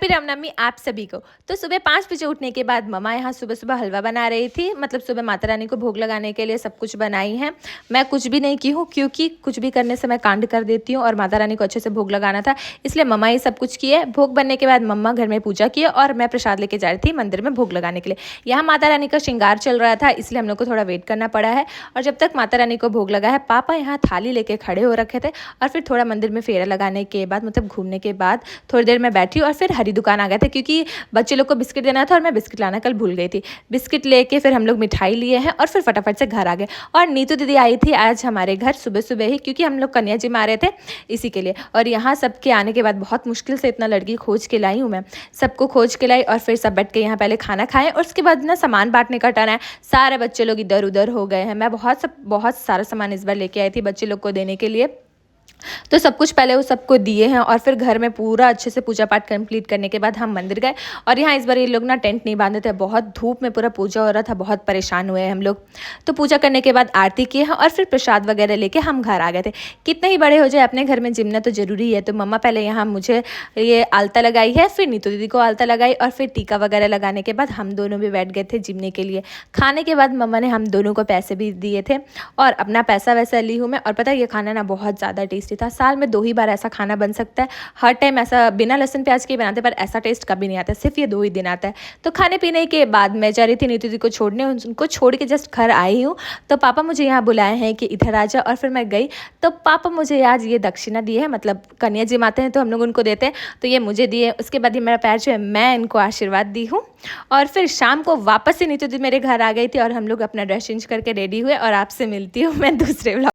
Happy Ramnavami आप सभी को। तो सुबह 5 बजे उठने के बाद मम्मा यहाँ सुबह-सुबह हलवा बना रही थी। मतलब सुबह माता रानी को भोग लगाने के लिए सब कुछ बनाई है। मैं कुछ भी नहीं की हूँ क्योंकि कुछ भी करने से मैं कांड कर देती हूँ और माता रानी को अच्छे से भोग लगाना था, इसलिए मम्मा ये सब कुछ किए। भोग बनने के बाद मम्मा घर में पूजा की और मैं प्रसाद लेके जा रही थी मंदिर में भोग लगाने के लिए। यहाँ माता रानी का श्रृंगार चल रहा था, इसलिए हम लोग को थोड़ा वेट करना पड़ा है। और जब तक माता रानी को भोग लगा है, पापा यहाँ थाली लेके खड़े हो रखे थे और फिर थोड़ा मंदिर में फेरा लगाने के बाद, मतलब घूमने के बाद थोड़ी देर मैं बैठी और फिर हरी दुकान आ गए थे क्योंकि बच्चे लोग को बिस्किट देना था और मैं बिस्किट लाना कल भूल गई थी। बिस्किट लेके फिर हम लोग मिठाई लिए हैं और फिर फटाफट से घर आ गए। और नीतू दीदी आई थी आज हमारे घर सुबह सुबह ही, क्योंकि हम लोग कन्या जी में आ रहे थे इसी के लिए। और यहाँ सबके आने के बाद बहुत मुश्किल से इतना लड़की खोज के लाई हूँ मैं, सबको खोज के लाई और फिर सब बैठ के यहाँ पहले खाना खाएं और उसके बाद ना सामान बांटने का टर्न है। सारे बच्चे लोग इधर उधर हो गए हैं। मैं बहुत सारा सामान इस बार लेके आई थी बच्चे लोग को देने के लिए, तो सब कुछ पहले वो सबको दिए हैं और फिर घर में पूरा अच्छे से पूजा पाठ कंप्लीट करने के बाद हम मंदिर गए। और यहाँ इस बार ये लोग ना टेंट नहीं बांधे थे, बहुत धूप में पूरा पूजा हो रहा था, बहुत परेशान हुए हम लोग। तो पूजा करने के बाद आरती किए हैं और फिर प्रसाद वगैरह लेके हम घर आ गए थे। कितने ही बड़े हो जाए अपने घर में जिमना तो ज़रूरी है। तो मम्मा पहले यहाँ मुझे ये आलता लगाई है, फिर नीतू दीदी को आलता लगाई और फिर टीका वगैरह लगाने के बाद हम दोनों भी बैठ गए थे जिमने के लिए। खाने के बाद मम्मा ने हम दोनों को पैसे भी दिए थे और अपना पैसा वैसा ली हूँ मैं। और पता है ये खाना ना बहुत ज़्यादा टेस्टी था। साल में 2 ही बार ऐसा खाना बन सकता है, हर टाइम ऐसा बिना लहसुन प्याज के ही बनाते, पर ऐसा टेस्ट कभी नहीं आता, सिर्फ ये 2 ही दिन आता है। तो खाने पीने के बाद मैं जा रही थी नीतू दी को छोड़ने, उनको छोड़ के जस्ट घर आई हूँ तो पापा मुझे यहाँ बुलाए हैं कि इधर आ जा। और फिर मैं गई तो पापा मुझे आज ये दक्षिणा दिए है, मतलब कन्या जी माते हैं तो हम लोग उनको देते हैं, तो ये मुझे दिए। उसके बाद ये मेरा पैर जो है मैं इनको आशीर्वाद दी हूँ। और फिर शाम को वापस से नीतू दी मेरे घर आ गई थी और हम लोग अपना ड्रेस चेंज करके रेडी हुए। और आपसे मिलती हूँ मैं दूसरे व्लॉग।